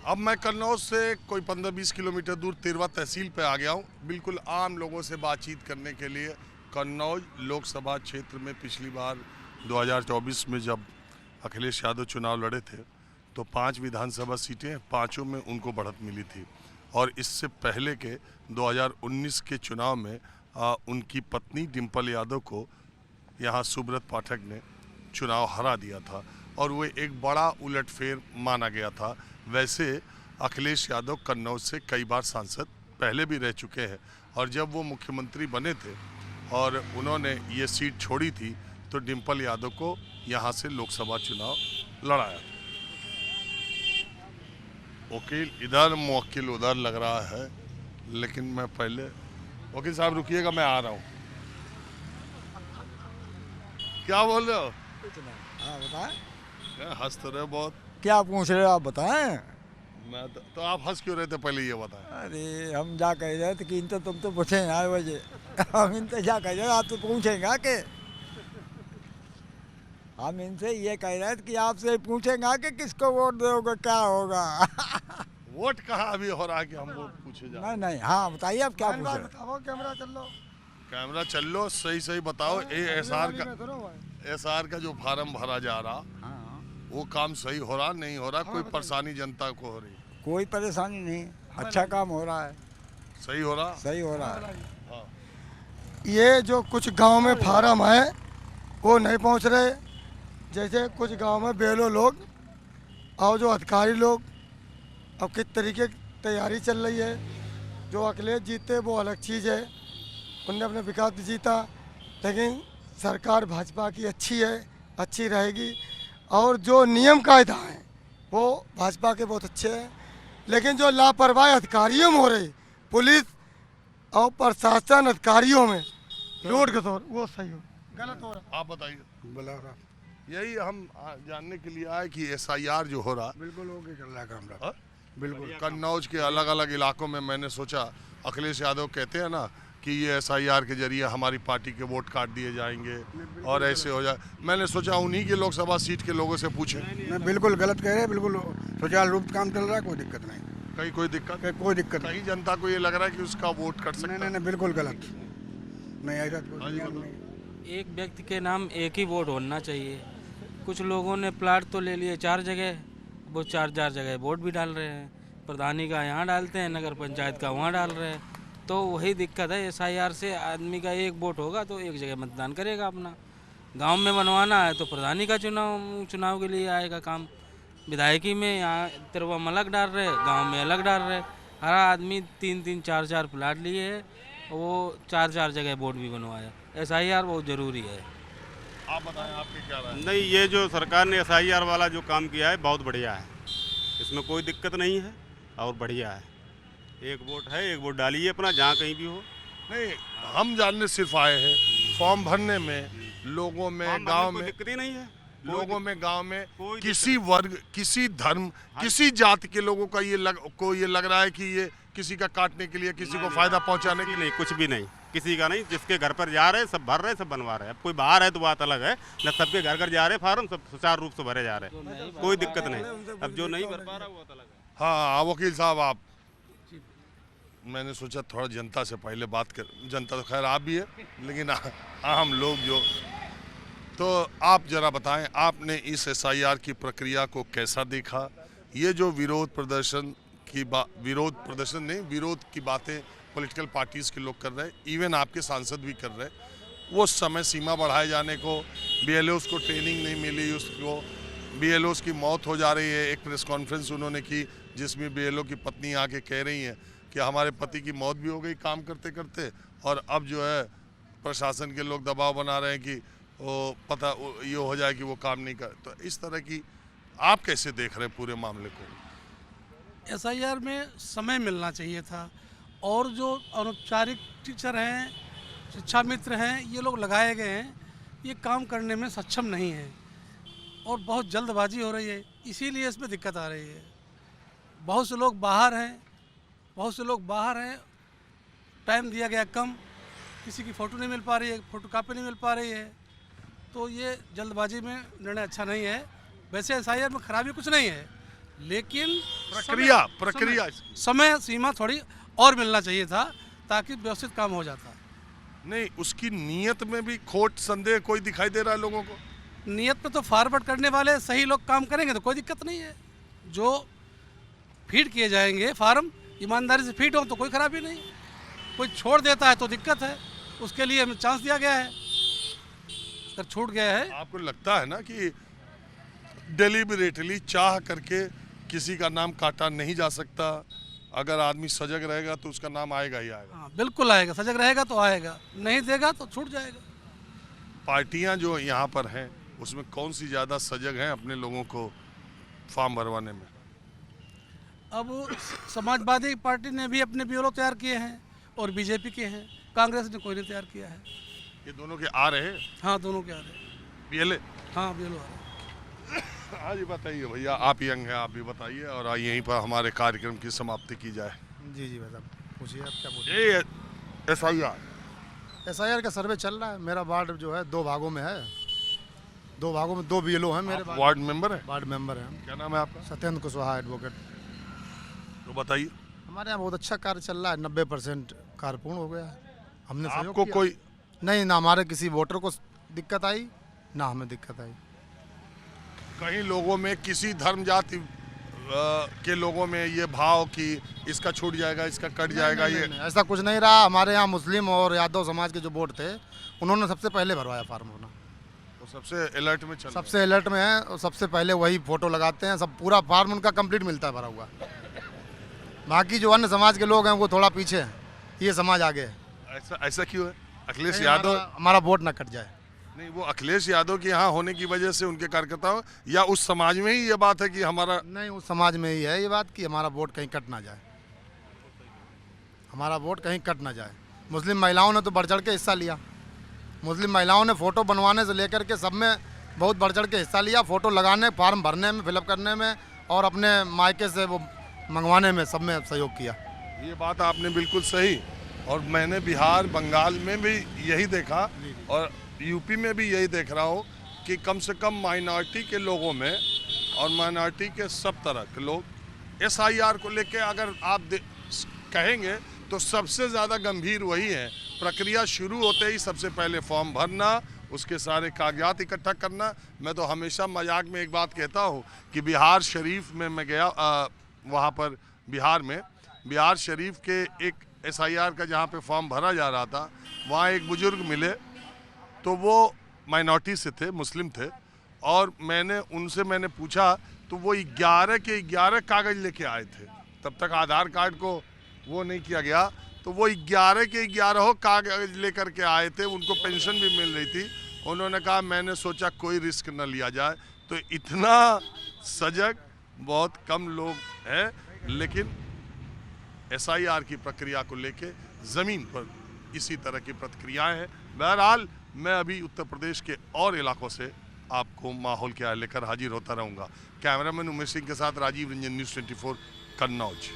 अब मैं कन्नौज से कोई 15-20 किलोमीटर दूर तिरवा तहसील पे आ गया हूँ, बिल्कुल आम लोगों से बातचीत करने के लिए। कन्नौज लोकसभा क्षेत्र में पिछली बार 2024 में जब अखिलेश यादव चुनाव लड़े थे तो 5 विधानसभा सीटें, पाँचों में उनको बढ़त मिली थी। और इससे पहले के 2019 के चुनाव में उनकी पत्नी डिम्पल यादव को यहाँ सुब्रत पाठक ने चुनाव हरा दिया था और वो एक बड़ा उलटफेर माना गया था। वैसे अखिलेश यादव कन्नौज से कई बार सांसद पहले भी रह चुके हैं और जब वो मुख्यमंत्री बने थे और उन्होंने ये सीट छोड़ी थी तो डिम्पल यादव को यहाँ से लोकसभा चुनाव लड़ाया। वकील इधर, मुवक्किल उधर लग रहा है, लेकिन मैं पहले वकील साहब रुकिएगा, मैं आ रहा हूँ। क्या बोल रहे हो? हाँ बताएं। हंस तो रहे बहुत। क्या पूछ रहे हो आप बताएं। मैं तो आप हंस क्यों रहे थे पहले ये बताएं। अरे हम जा कह रहे थे कि इन तो तुम तो पूछे यार वजह हम इनसे जा कह रहे आप तो पूछेंगे कि हम इनसे ये कह रहे थे कि आपसे पूछेंगे कि किसको वोट दोगे, क्या होगा। वोट कहाँ अभी हो रहा है कि हम वोट पूछे जा। नहीं नहीं, हाँ बताइए आप क्या पूछ रहे हैं। बताओ, कैमरा चल लो। कैमरा चल लो, सही सही बताओ। एसआर का जो फार्म भरा जा रहा, हाँ, वो काम सही हो रहा नहीं हो रहा? कोई परेशानी जनता को हो रही? कोई परेशानी नहीं, अच्छा काम हो रहा है, सही हो रहा। सही हो रहा है। हाँ। ये जो कुछ गांव में फार्म है वो नहीं पहुंच रहे, जैसे कुछ गांव में बेलो लोग और जो अधिकारी लोग, अब किस तरीके की तैयारी चल रही है। जो अखिलेश जीते वो अलग चीज़ है, उनने अपने विकास भी जीता, लेकिन सरकार भाजपा की अच्छी है, अच्छी रहेगी। और जो नियम कायदा हैं वो भाजपा के बहुत अच्छे हैं, लेकिन जो लापरवाही अधिकारियों में हो रही, पुलिस और प्रशासन अधिकारियों में लूट खसोट, वो सही हो गलत हो रहा। आप बताइए। यही हम जानने के लिए आए कि एसआईआर जो हो रहा, बिल्कुल ओके चल रहा है काम। हाँ? बिल्कुल कन्नौज के अलग अलग इलाकों में मैंने सोचा, अखिलेश यादव कहते हैं ना कि ये एसआईआर के जरिए हमारी पार्टी के वोट काट दिए जाएंगे और ऐसे हो जाए। मैंने सोचा उन्हीं के लोकसभा सीट के लोगों से पूछें। नहीं, बिल्कुल गलत कह रहे हैं, बिल्कुल सुचारू रूप काम चल रहा है, कोई दिक्कत नहीं। कहीं कोई दिक्कत? कोई दिक्कत नहीं। कहीं जनता को ये लग रहा है कि उसका वोट कट सकता है? नहीं नहीं, बिल्कुल गलत नहीं, ऐसा कोई नियम नहीं। एक व्यक्ति के नाम एक ही वोट होना चाहिए। कुछ लोगों ने प्लाट तो ले लिए 4 जगह, वो 4 जगह वोट भी डाल रहे हैं। प्रधानी का यहाँ डालते हैं, नगर पंचायत का वहाँ डाल रहे हैं। तो वही दिक्कत है, एसआईआर से आदमी का एक वोट होगा तो एक जगह मतदान करेगा अपना। गांव में बनवाना है तो प्रधानी का चुनाव के लिए आएगा काम। विधायकी में यहाँ तिरवा में अलग डाल रहे, गाँव में अलग डाल रहे। हर आदमी 3-3, 4-4 प्लाट लिए है, वो 4-4 जगह वोट भी बनवाया। एसआईआर बहुत ज़रूरी है। आप बताएं, आपके क्या राय है? नहीं, ये जो सरकार ने एसआईआर वाला जो काम किया है बहुत बढ़िया है, इसमें कोई दिक्कत नहीं है और बढ़िया है। एक वोट है, एक वोट डालिए अपना जहाँ कहीं भी हो। नहीं, हम जानने सिर्फ आए हैं फॉर्म भरने में, लोगों में, गांव में दिक्कत ही नहीं है। लोगों में, गांव में कोई किसी वर्ग, किसी धर्म, किसी जाति के लोगों का ये लग रहा है कि ये किसी का काटने के लिए, किसी को फायदा पहुंचाने के लिए? नहीं, कुछ भी नहीं, किसी का नहीं। जिसके घर पर जा रहे सब भर रहे, सब बनवा रहे। अब कोई बाहर है तो बात अलग है, न सबके घर घर जा रहे फार्म, सब सुचारू रूप से भरे जा रहे, कोई दिक्कत नहीं। अब जो नहीं भर पा रहा वो अलग है। हाँ वकील साहब, आप, मैंने सोचा थोड़ा जनता से पहले बात कर। जनता तो खैर आप भी है, लेकिन आम लोग जो, तो आप जरा बताएं, आपने इस एसआईआर की प्रक्रिया को कैसा देखा? ये जो विरोध प्रदर्शन की बातें पॉलिटिकल पार्टीज के लोग कर रहे हैं, इवन आपके सांसद भी कर रहे हैं, वो समय सीमा बढ़ाए जाने को, बीएलओस को ट्रेनिंग नहीं मिली, उसको बीएलओस की मौत हो जा रही है। एक प्रेस कॉन्फ्रेंस उन्होंने की जिसमें बीएलओ की पत्नी आके कह रही हैं कि हमारे पति की मौत भी हो गई काम करते करते, और अब जो है प्रशासन के लोग दबाव बना रहे हैं कि वो ये हो जाए कि वो काम नहीं कर। तो इस तरह की आप कैसे देख रहे हैं पूरे मामले को? एसआईआर में समय मिलना चाहिए था, और जो अनौपचारिक टीचर हैं, शिक्षा मित्र हैं, ये लोग लगाए गए हैं, ये काम करने में सक्षम नहीं है और बहुत जल्दबाजी हो रही है, इसीलिए इसमें दिक्कत आ रही है। बहुत से लोग बाहर हैं, टाइम दिया गया कम, किसी की फ़ोटो नहीं मिल पा रही है, फ़ोटो कापी नहीं मिल पा रही है, तो ये जल्दबाजी में निर्णय अच्छा नहीं है। वैसे एसआईआर में खराबी कुछ नहीं है, लेकिन प्रक्रिया समय सीमा थोड़ी और मिलना चाहिए था ताकि व्यवस्थित काम हो जाता। नहीं, उसकी नीयत में भी खोट संदेह कोई दिखाई दे रहा है लोगों को। नियत पे तो फॉरवर्ड करने वाले सही लोग काम करेंगे तो कोई दिक्कत नहीं है। जो फीड किए जाएंगे फार्म ईमानदारी से फीड हो तो कोई खराबी नहीं। कोई छोड़ देता है तो दिक्कत है, उसके लिए हमें चांस दिया गया है। अगर छूट गया है, आपको लगता है ना कि डेलिबरेटली चाह करके किसी का नाम काटा नहीं जा सकता? अगर आदमी सजग रहेगा तो उसका नाम आएगा ही आएगा। हाँ बिल्कुल आएगा, सजग रहेगा तो आएगा, नहीं देगा तो छूट जाएगा। पार्टियां जो यहाँ पर हैं उसमें कौन सी ज़्यादा सजग हैं अपने लोगों को फॉर्म भरवाने में? अब समाजवादी पार्टी ने भी अपने ब्यूरो तैयार किए हैं और बीजेपी के हैं, कांग्रेस ने कोई नहीं तैयार किया है। ये दोनों के आ रहे हैं? हाँ दोनों के आ रहे हैं। पीएलए? हाँ ब्यूरो आ रहे हैं। हाँ जी, बताइए भैया, आप यंग हैं, आप भी बताइए और यहीं पर हमारे कार्यक्रम की समाप्ति की जाए। जी जी भाई साहब, पूछिए आप क्या पूछिए। ये SIR का सर्वे चल रहा है। मेरा वार्ड जो है 2 भागों में है, 2 भागों में 2 BLO हैं मेरे पास। वार्ड मेंबर है? वार्ड मेंबर हैं हम। क्या नाम है आपका? सत्येंद्र कुशवाहा एडवोकेट। तो बताइए। हमारे यहाँ बहुत अच्छा कार्य चल रहा है, 90% कार्य पूर्ण हो गया है। हमने सहयोग आपको किया। कोई नहीं, ना हमारे किसी वोटर को दिक्कत आई, ना हमें दिक्कत आई। कहीं लोगों में किसी धर्म जाति के लोगों में ये भाव कि इसका छूट जाएगा, इसका कट जाएगा, नहीं, ये नहीं, ऐसा कुछ नहीं रहा। हमारे यहाँ मुस्लिम और यादव समाज के जो वोट थे उन्होंने सबसे पहले भरवाया फार्म होना। तो सबसे अलर्ट में चल रहे हैं। सबसे अलर्ट में है और सबसे पहले वही फोटो लगाते हैं। सब पूरा फार्म उनका कंप्लीट मिलता है भरा हुआ। बाकी जो अन्य समाज के लोग हैं वो थोड़ा पीछे हैं, ये समाज आगे है। ऐसा क्यों है? अखिलेश यादव? हमारा वोट ना कट जाए। नहीं, वो अखिलेश यादव के यहाँ होने की वजह से उनके कार्यकर्ताओं या उस समाज में ही ये बात है कि हमारा? नहीं, उस समाज में ही है ये बात कि हमारा वोट कहीं कट ना जाए, हमारा वोट कहीं कट ना जाए। मुस्लिम महिलाओं ने तो बढ़ चढ़ के हिस्सा लिया। मुस्लिम महिलाओं ने फ़ोटो बनवाने से लेकर के सब में बहुत बढ़ चढ़ के हिस्सा लिया। फ़ोटो लगाने, फार्म भरने में, फिलअप करने में और अपने मायके से वो मंगवाने में, सब में सहयोग किया। ये बात आपने बिल्कुल सही। और मैंने बिहार, बंगाल में भी यही देखा और यूपी में भी यही देख रहा हूँ कि कम से कम माइनॉरिटी के लोगों में और माइनॉरिटी के सब तरह के लोग SIR को लेके अगर आप कहेंगे तो सबसे ज़्यादा गंभीर वही है। प्रक्रिया शुरू होते ही सबसे पहले फॉर्म भरना, उसके सारे कागजात इकट्ठा करना। मैं तो हमेशा मजाक में एक बात कहता हूँ कि बिहार शरीफ में मैं गया, वहाँ पर बिहार शरीफ के एक SIR का जहाँ पे फॉर्म भरा जा रहा था, वहाँ एक बुजुर्ग मिले तो वो माइनॉरिटी से थे, मुस्लिम थे, और मैंने पूछा तो वो 11 के 11 कागज़ लेके आए थे। तब तक आधार कार्ड को वो नहीं किया गया, तो वो 11 के 11 कागज़ लेकर के आए थे। उनको पेंशन भी मिल रही थी। उन्होंने कहा मैंने सोचा कोई रिस्क न लिया जाए। तो इतना सजग बहुत कम लोग हैं, लेकिन SIR की प्रक्रिया को लेके ज़मीन पर इसी तरह की प्रतिक्रियाएं हैं। बहरहाल मैं अभी उत्तर प्रदेश के और इलाकों से आपको माहौल क्या लेकर हाजिर होता रहूँगा। कैमरामैन उमेश सिंह के साथ राजीव रंजन, न्यूज़ 24 कन्नौज।